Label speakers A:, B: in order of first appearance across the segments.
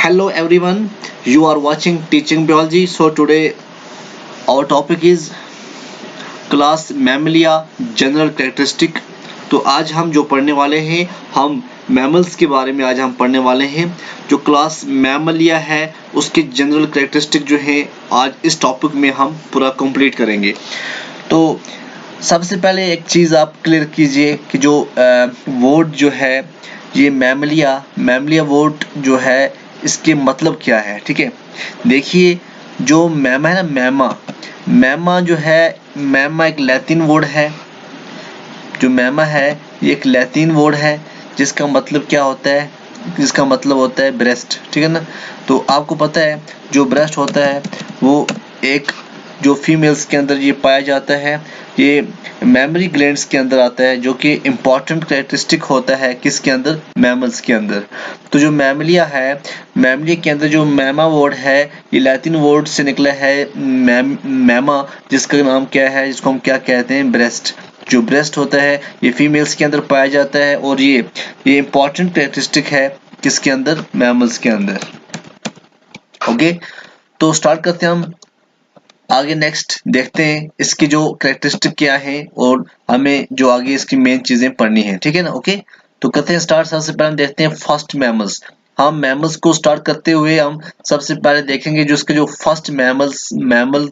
A: Hello everyone, you are watching Teaching Biology. So today our topic is class mammalia general characteristic. तो आज हम जो पढ़ने वाले हैं हम मैमल्स के बारे में आज हम पढ़ने वाले हैं। जो क्लास मैमलिया है उसके जनरल कैरेक्टरिस्टिक जो है आज इस टॉपिक में हम पूरा कंप्लीट करेंगे। तो सबसे पहले एक चीज़ आप क्लियर कीजिए कि जो वर्ड जो है ये मैमलिया वर्ड जो है इसके मतलब क्या है। ठीक है, देखिए जो मैमा है ना, मैमा जो है, मैमा एक लैटिन वर्ड है। जो मैमा है ये एक लैटिन वर्ड है जिसका मतलब क्या होता है, जिसका मतलब होता है ब्रेस्ट। ठीक है ना, तो आपको पता है जो ब्रेस्ट होता है वो एक जो फीमेल्स के अंदर ये पाया जाता है, ये मेमोरी ग्लैंड्स के अंदर आता है, जो कि इम्पॉर्टेंट कैरेक्टरिस्टिक होता है किसके अंदर, मैमल्स के अंदर। तो जो मैमलिया है, मैमलिया के अंदर जो मैमा वर्ड है ये लैटिन वर्ड से निकला है मैमा, जिसका नाम क्या है, जिसको हम क्या कहते हैं, ब्रेस्ट। जो ब्रेस्ट होता है ये फीमेल्स के अंदर पाया जाता है और ये इम्पॉर्टेंट कैरेक्टरिस्टिक है किसके अंदर, मैमल्स के अंदर। ओके, तो स्टार्ट करते हैं हम आगे। नेक्स्ट देखते हैं इसकी जो कैरेक्टरिस्टिक क्या है और हमें जो आगे इसकी मेन चीजें पढ़नी है। ठीक है ना, ओके, तो करते हैं स्टार्ट। सबसे पहले हम देखते हैं फर्स्ट मैमल्स। हम मैमल्स को स्टार्ट करते हुए हम सबसे पहले देखेंगे जो इसके जो फर्स्ट मैमल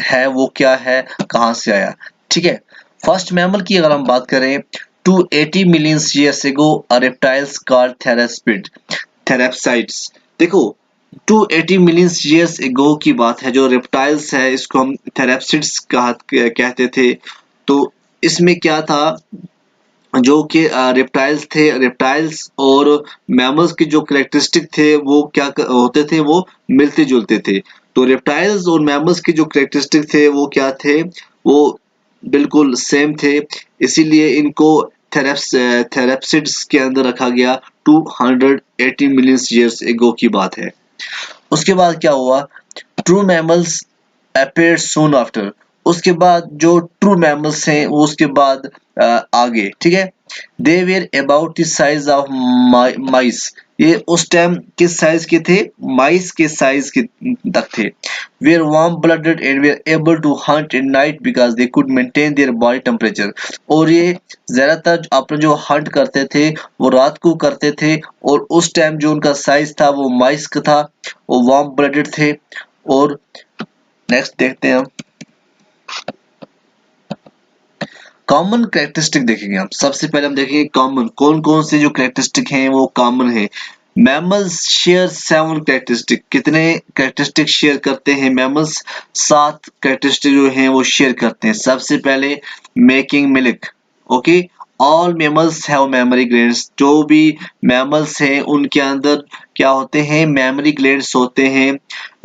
A: है वो क्या है, कहाँ से आया। ठीक है, फर्स्ट मैमल की अगर हम बात करें, 280 million years ago a reptiles called थेरेप्साइड्स। देखो 280 मिलियन years ago की बात है, जो रेप्टाइल्स है इसको हम थेरेप्सिड्स कहते थे। तो इसमें क्या था, जो कि रेप्टाइल्स थे, रेप्टाइल्स और मैमल्स के जो कैरेक्टरिस्टिक थे वो होते थे, वो मिलते जुलते थे। तो रेप्टाइल्स और मैमल्स के जो कैरेक्टरिस्टिक थे वो क्या थे, वो बिल्कुल सेम थे, इसीलिए इनको थेरेप्सिड्स के अंदर रखा गया। 280 मिलियन years ago की बात है। उसके बाद क्या हुआ, true mammals appeared soon after। उसके बाद जो ट्रू मैमल्स हैं वो उसके बाद आगे। ठीक है, they were about the size of mice. ये उस टाइम किस साइज के थे, माइस के साइज के तक थे। Were warm blooded and were able to hunt in night because they could maintain their body temperature. और ये ज्यादातर अपने जो हंट करते थे वो रात को करते थे, और उस टाइम जो उनका साइज था वो माइस का था, वो वार्म ब्लडेड थे। और नेक्स्ट देखते हैं हम कॉमन कैरेक्टरिस्टिक देखेंगे। हम सबसे पहले हम देखेंगे कॉमन कौन कौन से जो कैरेक्टरिस्टिक हैं वो कॉमन है। Mammals share 7 characteristic. कितने कैरेक्टरिस्टिक शेयर करते हैं मैमल्स, 7 कैरेक्टरिस्टिक जो हैं वो शेयर करते हैं। सबसे पहले making milk. Okay, all mammals have mammary glands. जो भी मैमल्स हैं उनके अंदर क्या होते हैं, मेमोरी ग्लैंड्स होते हैं,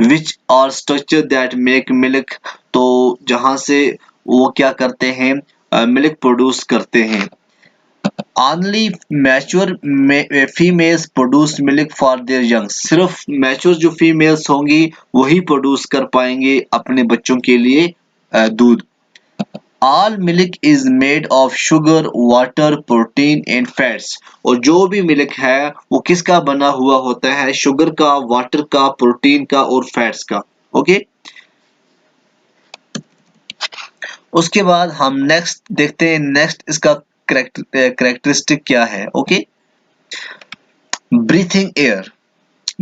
A: which are structure that make milk. तो जहां से वो क्या करते हैं, मिल्क प्रोड्यूस करते हैं। Only mature females produce milk for their young। सिर्फ मैच्योर जो फीमेल्स होंगी वही प्रोड्यूस कर पाएंगे अपने बच्चों के लिए दूध। All milk is made of sugar, water, protein and fats। और जो भी मिल्क है वो किसका बना हुआ होता है, शुगर का, वाटर का, प्रोटीन का और फैट्स का। ओके, उसके बाद हम नेक्स्ट देखते हैं, नेक्स्ट इसका कैरेक्टरिस्टिक क्या है। Okay, breathing air.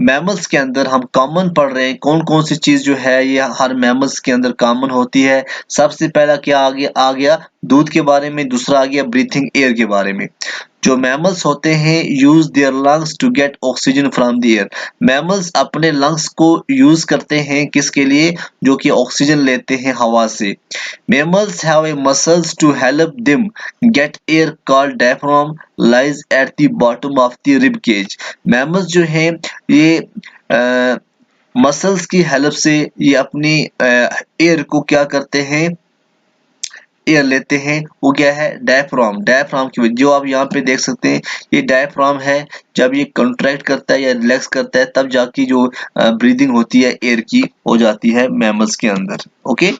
A: मैमल्स के अंदर हम कॉमन पढ़ रहे हैं कौन कौन सी चीज जो है ये हर मैमल्स के अंदर कॉमन होती है। सबसे पहला क्या आ गया दूध के बारे में, दूसरा आ गया ब्रीथिंग एयर के बारे में। जो मैमल्स होते हैं use their lungs to get oxygen from the air. Mammals अपने लंग्स को यूज करते हैं किसके लिए, जो कि ऑक्सीजन लेते हैं हवा से। Mammals have a muscles to help them get air called diaphragm lies at the bottom of the rib cage. Mammals जो हैं ये मसल्स की हेल्प से ये अपनी एयर को क्या करते हैं, एयर लेते हैं। वो क्या है, डायफ्राम। डायफ्राम की जो आप यहाँ पे देख सकते हैं ये डायफ्राम है, जब ये कंट्रैक्ट करता है या रिलैक्स करता है तब जाके जो ब्रीदिंग होती है एयर की हो जाती है मैमल्स के अंदर। ओके,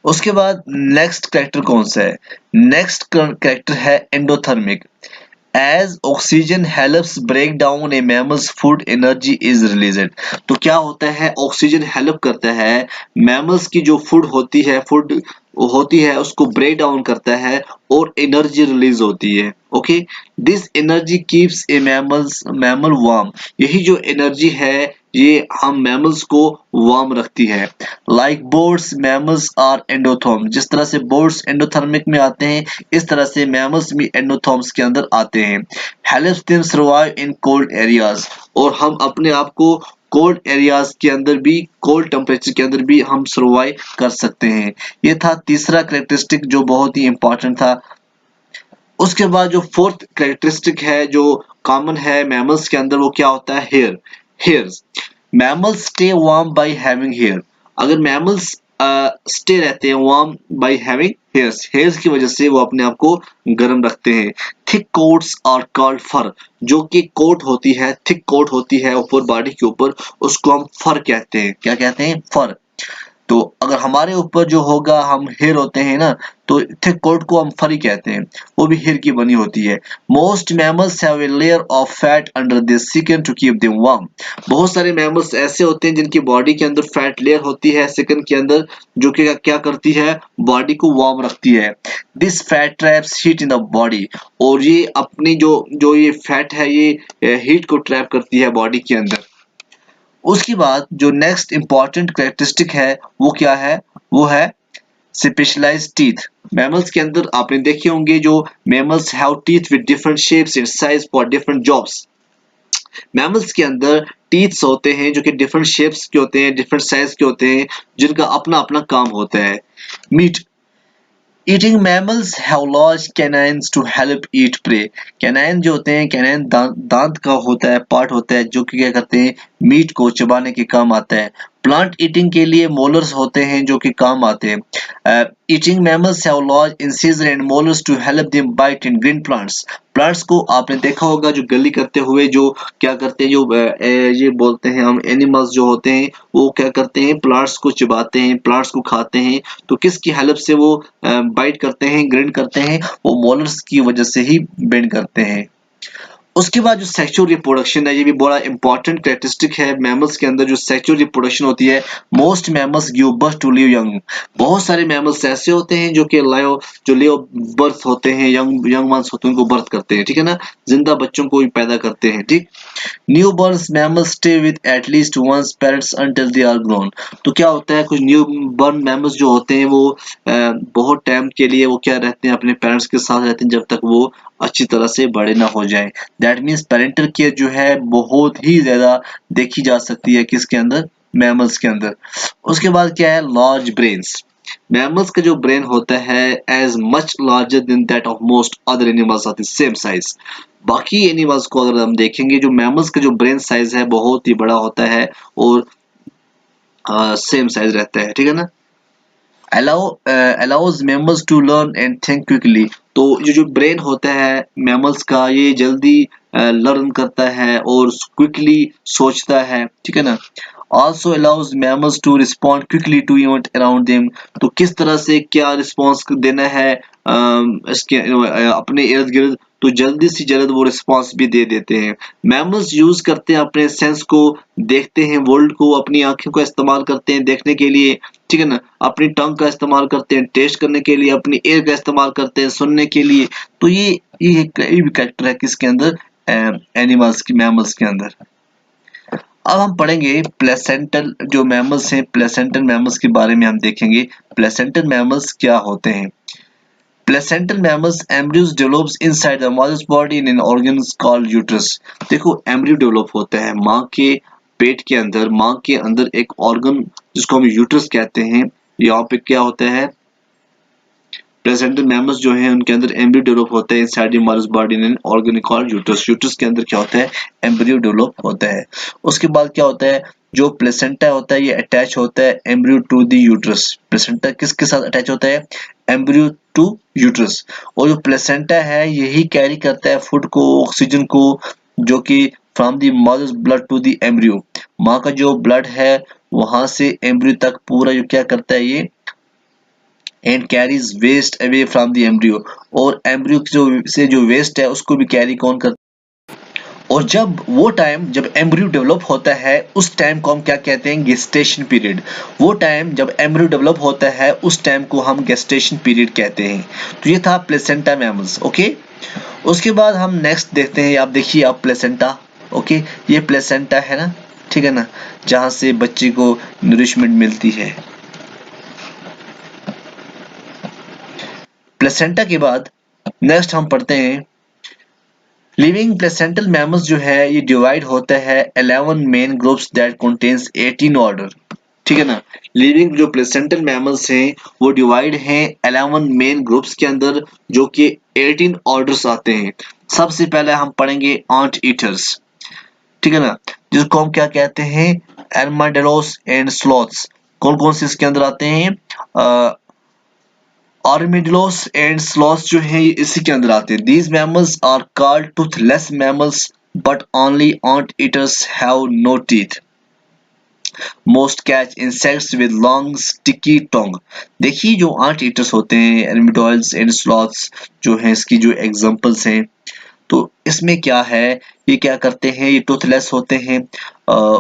A: उसके बाद नेक्स्ट कैरेक्टर कौन सा है, नेक्स्ट कैरेक्टर है endothermic. As oxygen helps break down a mammal's food, energy is released. तो क्या होता है, ऑक्सीजन हेल्प करता है मैमल्स की जो फूड होती है उसको ब्रेक डाउन करता है और एनर्जी रिलीज होती है. Okay, this energy keeps A mammal warm. यही जो एनर्जी है ये हम मैमल्स को वार्म रखती है. Like boards mammals are endotherm. जिस तरह से बोर्ड्स एंडोथर्मिक में आते हैं इस तरह से मैमल्स भी एंडोथर्म्स के अंदर आते हैं. Helps them survive in cold areas. और हम अपने आप को कोल्ड एरियाज के अंदर भी, कोल्ड टेम्परेचर के अंदर भी हम सर्वाइव कर सकते हैं. ये था तीसरा कैरेक्टरिस्टिक जो बहुत ही इंपॉर्टेंट था. उसके बाद जो फोर्थ कैरेक्टरिस्टिक है जो कॉमन है मैमल्स के अंदर वो क्या होता है, hair. Hairs. Mammals stay warm by having hair. अगर मैमल्स स्टे रहते हैं warm by having hairs, hairs की वजह से वो अपने आप को गर्म रखते हैं. थिक कोट्स आर कॉल्ड फर. जो कि कोट होती है, थिक कोट होती है ऊपर बॉडी के ऊपर, उसको हम फर कहते हैं. क्या कहते हैं, फर. तो अगर हमारे ऊपर जो होगा हम हेयर होते हैं ना, तो थिक कोट को हम फर ही कहते हैं, वो भी हेयर की बनी होती है. Most mammals have a layer of fat under their skin to keep them warm. बहुत सारे मैमल्स ऐसे होते हैं जिनकी बॉडी के अंदर फैट लेयर होती है स्किन के अंदर, जो कि क्या करती है, बॉडी को वार्म रखती है. This fat traps heat in the body. और ये अपनी जो ये फैट है ये हीट को ट्रैप करती है बॉडी के अंदर. उसके बाद जो नेक्स्ट इंपॉर्टेंट कैरेक्टरिस्टिक है वो क्या है, वो है स्पेशलाइज्ड टीथ. मैमल्स के अंदर आपने देखे होंगे जो mammals have teeth with different shapes and size for different jobs. Mammals के अंदर टीथ्स होते हैं जो कि डिफरेंट शेप्स के होते हैं, डिफरेंट साइज के होते हैं, जिनका अपना अपना काम होता है. Meat. Eating mammals have large canines to help eat prey. Canine जो होते हैं, कैनाइन दांत का होता है, पार्ट होता है जो कि क्या करते हैं, मीट को चबाने के काम आता है. प्लांट ईटिंग के लिए मोलर्स होते हैं जो कि काम आते हैं. Eating mammals have large incisor and molars to help them bite in green plants. Plants को आपने देखा होगा जो गली करते हुए जो क्या करते हैं, जो ये बोलते हैं हम एनिमल्स जो होते हैं वो क्या करते हैं, प्लांट्स को चबाते हैं, प्लांट्स को खाते हैं. तो किसकी हेल्प से वो बाइट करते हैं, ग्रिंड करते हैं, वो मोलर्स की वजह से ही बेंड करते हैं. उसके बाद जो सेक्सुअल रिप्रोडक्शन है ये भी बड़ा इंपॉर्टेंट कैरेक्टरिस्टिक है मैमल्स के अंदर. जो सेक्सुअल रिप्रोडक्शन होती है, most mammals give birth to live young. बहुत सारे मैमल्स ऐसे होते हैं जो कि लिव बर्थ होते हैं, यंग वंस होते हैं, उनको बर्थ करते हैं, ठीक है ना, जिंदा बच्चों को भी पैदा करते हैं. ठीक. New born mammals stay with at least ones parents until they are grown. तो क्या होता है, कुछ न्यू बर्न मैमल्स जो होते हैं वो बहुत टाइम के लिए वो क्या रहते हैं, अपने पेरेंट्स के साथ रहते हैं जब तक वो अच्छी तरह से बड़े ना हो जाएं. दैट मीन्स पेरेंटल केयर जो है बहुत ही ज्यादा देखी जा सकती है किसके अंदर, मैमल्स के अंदर. उसके बाद क्या है, लार्ज ब्रेन्स. मैमल्स का जो ब्रेन होता है is much larger than that of most other animals of the same size. बाकी एनिमल्स को अगर हम देखेंगे, जो मैमल्स का जो ब्रेन साइज है बहुत ही बड़ा होता है और सेम साइज रहता है, ठीक है ना. allows mammals to learn and think quickly. तो ये जो ब्रेन होता है मैमल्स का ये जल्दी लर्न करता है और क्विकली सोचता है, ठीक है ना. also allows mammals to respond quickly to event around them. तो किस तरह से क्या रिस्पॉन्स देना है इसके अपने इर्द गिर्द, तो जल्दी से जल्द वो रिस्पॉन्स भी दे देते हैं. मैमल्स यूज करते हैं अपने सेंस को, देखते हैं वर्ल्ड को, अपनी आंखों का इस्तेमाल करते हैं देखने के लिए, ठीक है ना, अपनी टंग का इस्तेमाल करते हैं टेस्ट करने के लिए, अपनी ईयर का इस्तेमाल करते हैं सुनने के लिए. तो ये भी कैरेक्टर है किसके अंदर, एनिमल्स की, मैमल्स के अंदर. अब हम पढ़ेंगे प्लेसेंटल जो मैमल्स हैं, प्लेसेंटल मैमल्स के बारे में हम देखेंगे. प्लेसेंटल मैमल्स क्या होते हैं. Placental mammals embryos develops inside the mother's body in an organ called uterus. देखो एम्ब्रियो डेवलप होता है माँ के पेट के अंदर, माँ के अंदर एक ऑर्गन जिसको हम यूट्रस कहते हैं. यहाँ पे क्या होता है, प्लेसेंटल मैमल्स जो हैं उनके अंदर एम्ब्रियो डेवलप होता है inside the mother's body in an organ called uterus. Uterus के अंदर क्या होता है, एम्ब्रियो डेवलप होता है. उसके बाद क्या होता है, जो प्लेसेंटा होता है ये अटैच होता है embryo to the uterus. Placenta किसके साथ अटैच होता है, एम्ब्रियो टू यूट्रस. और जो प्लेसेंटा है यही कैरी करता है फूड को, ऑक्सीजन को, जो कि from the mother's blood to the embryo. माँ का जो ब्लड है वहां से एम्ब्रियो तक पूरा जो क्या करता है, ये and carries waste away from the embryo, और एम्ब्रियो जो वेस्ट है उसको भी कैरी कौन करता है। और जब वो टाइम जब एम्ब्रियो डेवलप होता है उस टाइम को हम क्या कहते हैं, गेस्टेशन पीरियड। वो टाइम जब एम्ब्रियो डेवलप होता है उस टाइम को हम गेस्टेशन पीरियड कहते हैं। तो ये था प्लेसेंटा मैमल्स। ओके, उसके बाद हम नेक्स्ट देखते हैं, आप देखिए आप प्लेसेंटा। ओके, ये प्लेसेंटा है ना, ठीक है ना, जहां से बच्चे को नरिशमेंट मिलती है। प्लेसेंटा के बाद नेक्स्ट हम पढ़ते हैं लिविंग प्लेसेंटल मैमल्स। जो है ये डिवाइड होता है 11 main groups that contains 18 order, ठीक है ना। लिविंग जो प्लेसेंटल मैमल्स हैं वो डिवाइड हैं 11 मेन ग्रुप्स के अंदर, जो कि 18 ऑर्डर्स आते हैं। सबसे पहले हम पढ़ेंगे आंट ईटर्स, ठीक है ना, जिसको हम क्या कहते हैं, एर्माडेलोस एंड स्लॉथ्स। कौन कौन से इसके अंदर आते हैं, आर्मेडिलोस एंड स्लॉथ्स जो है ये इसी के अंदर आते हैं। These mammals are called toothless mammals but only ant eaters have no teeth. Most catch insects with long sticky tongue. देखिए जो आंट ईटर्स होते हैं, एर्मिडोइड्स एंड स्लॉथ्स जो हैं, इसकी जो एग्जांपल्स हैं, तो इसमें क्या है, ये क्या करते हैं, ये टूथलेस होते हैं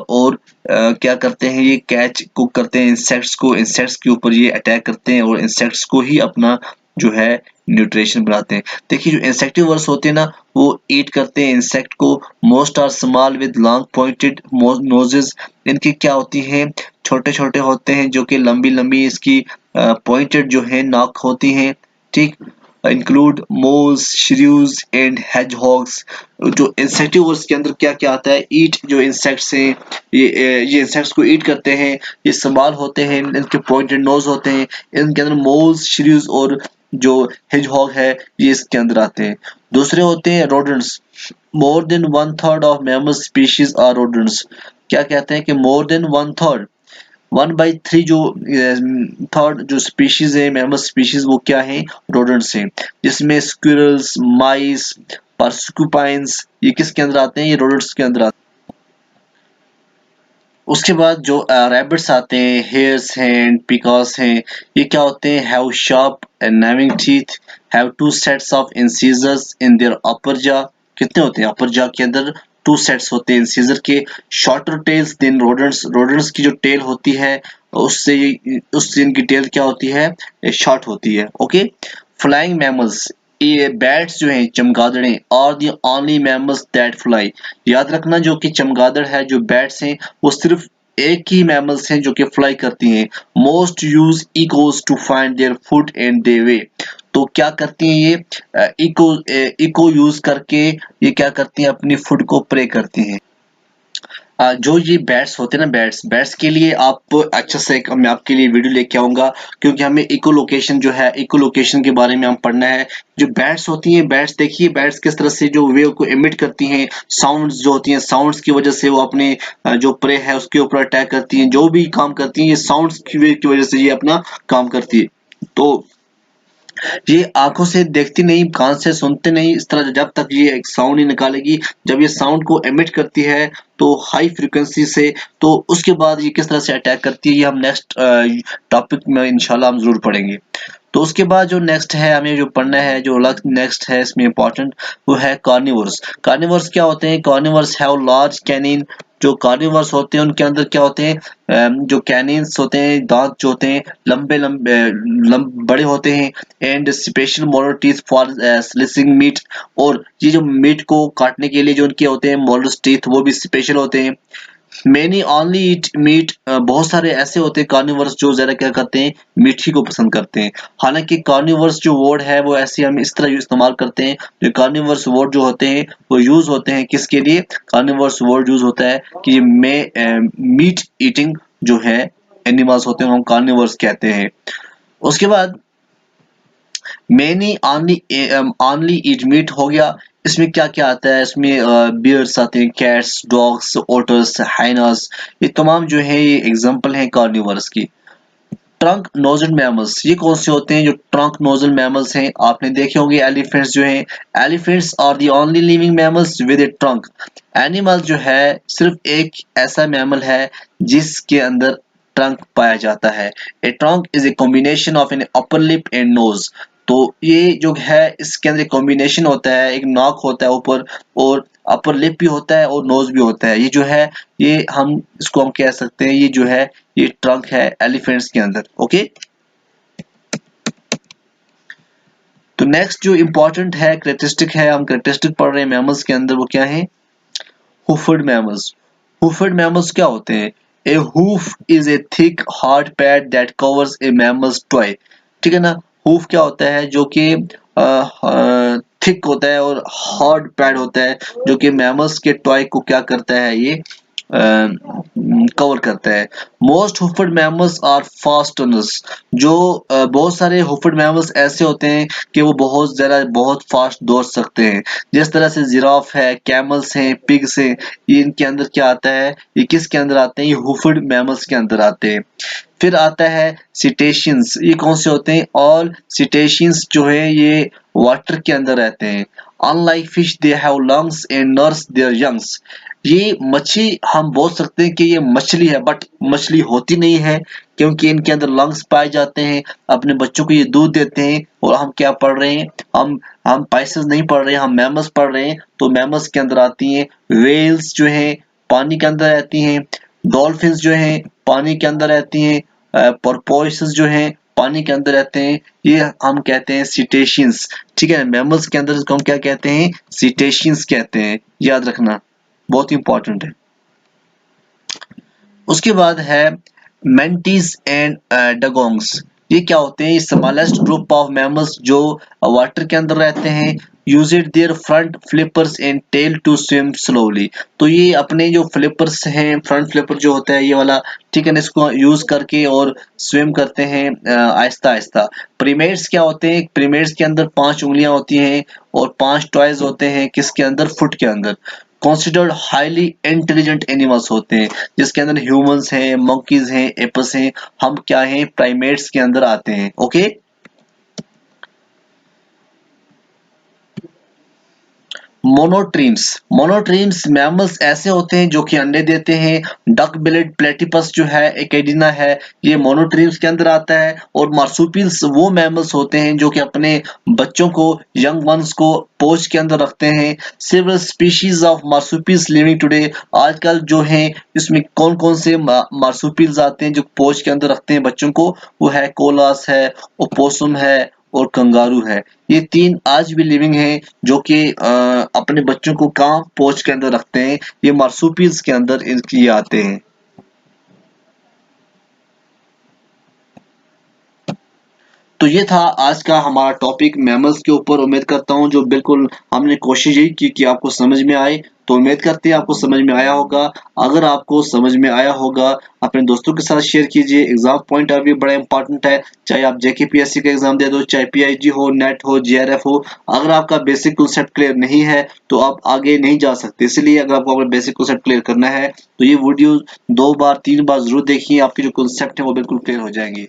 A: और क्या करते हैं, ये कैच को करते हैं इंसेक्ट्स के ऊपर ये अटैक करते हैं और इंसेक्ट्स को ही अपना जो है न्यूट्रिशन बनाते हैं। देखिए जो इंसेक्टिवर्स होते हैं ना, वो ईट करते हैं इंसेक्ट को। Most are small with long pointed noses. इनकी क्या होती हैं, छोटे छोटे होते हैं, जो कि लंबी लंबी इसकी पॉइंटेड जो है नाक होती हैं, ठीक। Include moles, shrews and hedgehogs. जो इंसेक्टिवर्स के अंदर क्या क्या आता है, ईट जो इंसेक्ट्स हैं, ये इंसेक्ट्स को ईट करते हैं। ये स्मॉल होते हैं, इनके पॉइंटेड नोज होते हैं, इनके अंदर मोल्स, श्रीव्स और जो हेजहॉग है ये इसके अंदर आते हैं। दूसरे होते हैं rodents. More than 1/3 of mammal species are rodents. क्या कहते हैं कि मोर देन 1/3, 1/3 जो थर्ड जो स्पीशीज है, मैमल स्पीशीज, वो क्या है, रोडेंट्स हैं। जिसमें स्क्विरल्स, माइस, पर्सिक्यूपाइंस, ये किसके अंदर आते हैं, ये रोडेंट्स के अंदर आते हैं। उसके बाद जो रैबिट्स आते हैं, हेयर्स हैं, पिकॉक्स हैं, ये क्या होते हैं, have sharp and knifing teeth, have 2 sets of incisors in their upper jaw. कितने होते हैं अपर जॉ के अंदर, 2 सेट्स होते हैं इंसिजर के। Shorter tails than rodents, rodents की जो टेल होती है उससे इनकी टेल क्या होती है, शॉर्ट होती है। ओके, फ्लाइंग मैमल्स, ये बैट्स जो हैं, चमगादड़ें, are the only mammals that fly. याद रखना जो कि चमगादड़ है, जो बैट्स हैं, वो सिर्फ एक ही मैमल्स हैं जो कि फ्लाई करती हैं। Most use echoes to find their food and their way. तो क्या करती हैं ये, इको यूज करके ये क्या करती हैं, अपनी फूड को प्रे करती हैं। जो ये बैट्स होते हैं ना, बैट्स के लिए आप अच्छा से मैं आपके लिए वीडियो लेके आऊंगा, क्योंकि हमें इको लोकेशन जो है, इको लोकेशन के बारे में हम पढ़ना है। जो बैट्स होती हैं, बैट्स देखिए बैट्स किस तरह से जो वेव को एमिट करती हैं, साउंड्स जो होती हैं, साउंड्स की वजह से वो अपने जो प्रे है उसके ऊपर अटैक करती हैं। जो भी काम करती हैं ये साउंड्स की वेव की वजह से ये अपना काम करती है। तो ये आंखों से देखती नहीं, कान से सुनते नहीं, इस तरह जब तक ये एक साउंड नहीं निकालेगी, जब ये साउंड को एमिट करती है तो हाई फ्रीक्वेंसी से, तो उसके बाद ये किस तरह से अटैक करती है, ये हम नेक्स्ट टॉपिक में इंशाल्लाह हम जरूर पढ़ेंगे। तो उसके बाद जो नेक्स्ट है हमें जो पढ़ना है, जो अलग नेक्स्ट है इसमें इंपॉर्टेंट, वो है कार्निवर्स। कार्निवर्स क्या होते हैं, कार्निवर्स हैव लार्ज कैनिन। जो कार्निवर्स होते हैं उनके अंदर क्या होते हैं, जो कैनिन्स होते हैं, दांत जो होते हैं लंबे लंबे बड़े होते हैं, and special molar teeth for slicing meat. और ये जो मीट को काटने के लिए जो उनके होते हैं मोलर टीथ, वो भी स्पेशल होते हैं। मैनी ओनली ईट मीट, बहुत सारे ऐसे होते हैं कार्निवर्स जो ज्यादा क्या करते हैं, मीट ही को पसंद करते हैं। हालांकि कार्निवर्स जो वर्ड है वो ऐसे हम इस तरह इस्तेमाल करते हैं, जो कार्निवर्स वर्ड जो होते हैं वो यूज होते हैं किसके लिए, कार्निवर्स वर्ड यूज होता है कि मीट ईटिंग जो है एनिमल्स होते हैं हम कार्निवर्स कहते हैं। उसके बाद मैनी ओनली ईट मीट हो गया। इसमें क्या क्या आता है, इसमें बियर्स आते हैं, कैट्स, डॉग्स, ओटर्स, हाइनास, ये तमाम जो है ये एग्जांपल हैं कार्निवर्स की। ट्रंक नोजल मैमल्स, ये कौन से होते हैं, जो ट्रंक नोजल मैमल्स हैं, आपने देखे होंगे एलिफेंट्स जो हैं, elephants are the only living mammals with a trunk. Animal जो है सिर्फ एक ऐसा मैमल है जिसके अंदर ट्रंक पाया जाता है। A trunk is a combination of an upper lip and nose. तो ये जो है इसके अंदर कॉम्बिनेशन होता है, एक नॉक होता है ऊपर और अपर लिप भी होता है और नोज भी होता है। ये जो है ये हम इसको हम कह सकते हैं ये जो है ये ट्रंक है एलिफेंट्स के अंदर। ओके, तो नेक्स्ट जो इंपॉर्टेंट है कैरेक्टरिस्टिक है, हम कैरेक्टरिस्टिक पढ़ रहे हैं मैमल्स के अंदर, वो क्या है? हुफर्ड मैमल्स। हुफर्ड मैमल्स क्या होते हैं? A hoof is a thick hard pad that covers a mammal's toe. ठीक है ना, हूफ क्या होता है? जो कि थिक होता है और हार्ड पैड होता है जो कि मैमल्स के टॉय को क्या करता है, ये कवर करता है। Most hoofed mammals are fast runners. जो बहुत सारे हुफर्ड मैमल्स ऐसे होते हैं कि वो बहुत फास्ट दौड़ सकते हैं। जिस तरह से जिराफ है, कैमल्स हैं, पिग्स हैं, ये इनके अंदर क्या आता है? ये किसके अंदर आते हैं? ये हुफर्ड मैमल्स के अंदर आते हैं। फिर आता है सिटेशियंस। ये कौन से होते हैं? ऑल सिटेशियंस जो है ये वाटर के अंदर रहते हैं। Unlike fish they have lungs and nurse their youngs. ये मच्छी हम बोल सकते हैं कि ये मछली है, बट मछली होती नहीं है क्योंकि इनके अंदर लंग्स पाए जाते हैं। अपने बच्चों को ये दूध देते हैं। और हम क्या पढ़ रहे हैं? हम पाइसेस नहीं पढ़ रहे हैं, हम मैमल्स पढ़ रहे हैं। तो मैमल्स के अंदर आती हैं वेल्स जो हैं पानी के अंदर रहती हैं, डॉल्फिन्स जो हैं पानी के अंदर रहती हैं, पोर्पोइसेस जो हैं पानी के अंदर रहते हैं। ये हम कहते हैं सिटेशियंस। ठीक है, मैमल्स के अंदर इसको हम क्या कहते हैं? सिटेशियंस कहते हैं। याद रखना, बहुत इंपॉर्टेंट है। उसके बाद है मेंटीज एंड डगोंग्स। ये क्या होते हैं? स्मॉलेस्ट ग्रुप ऑफ मैमल्स जो वाटर के अंदर रहते हैं। Use it their front flippers and tail to swim slowly. तो ये अपने जो फ्लिपर्स हैं, फ्रंट फ्लिपर जो होता है ये वाला, ठीक है ना, इसको यूज करके और स्विम करते हैं आहिस्ता आहिस्ता। प्रीमेट्स क्या होते हैं? प्रीमेट्स के अंदर 5 उंगलियां होती हैं और 5 टॉयज होते हैं। किसके अंदर? फुट के अंदर। कंसिडर्ड हाईली इंटेलिजेंट एनिमल्स होते हैं जिसके अंदर ह्यूमंस हैं, मंकीज हैं, एप्स हैं। हम क्या हैं? प्राइमेट्स के अंदर आते हैं। ओके, मोनोट्रीम्स मैमल्स ऐसे होते हैं जो कि अंडे देते हैं। डक बिलेड प्लेटिपस जो है एकेडिना है, ये मोनोट्रीम्स के अंदर आता है। और मार्सुपिल्स वो मैमल्स होते हैं जो कि अपने बच्चों को, यंग वंस को पोच के अंदर रखते हैं। Several species of marsupials living today. आजकल जो है इसमें कौन कौन से मार्सुपिल्स आते हैं जो पोच के अंदर रखते हैं बच्चों को? वो है कोलास है, ओपोसम है और कंगारू है। ये 3 आज भी लिविंग हैं जो कि अपने बच्चों को कहाँ पोच के अंदर रखते हैं? ये मार्सुपिल्स के अंदर इनकी आते हैं। तो ये था आज का हमारा टॉपिक मैमल्स के ऊपर। उम्मीद करता हूँ जो बिल्कुल हमने कोशिश यही की कि आपको समझ में आए। तो उम्मीद करते हैं आपको समझ में आया होगा। अगर आपको समझ में आया होगा अपने दोस्तों के साथ शेयर कीजिए। एग्जाम पॉइंट ऑफ व्यू बड़ा इंपॉर्टेंट है, चाहे आप जेकेपीएससी का एग्जाम दे दो, चाहे पीआईजी हो, नेट हो, जेआरएफ हो। अगर आपका बेसिक कॉन्सेप्ट क्लियर नहीं है तो आप आगे नहीं जा सकते। इसलिए अगर आपको अपना बेसिक कॉन्सेप्ट क्लियर करना है तो ये वीडियो 2 बार 3 बार जरूर देखिए, आपके जो कॉन्सेप्ट है वो बिल्कुल क्लियर हो जाएंगे।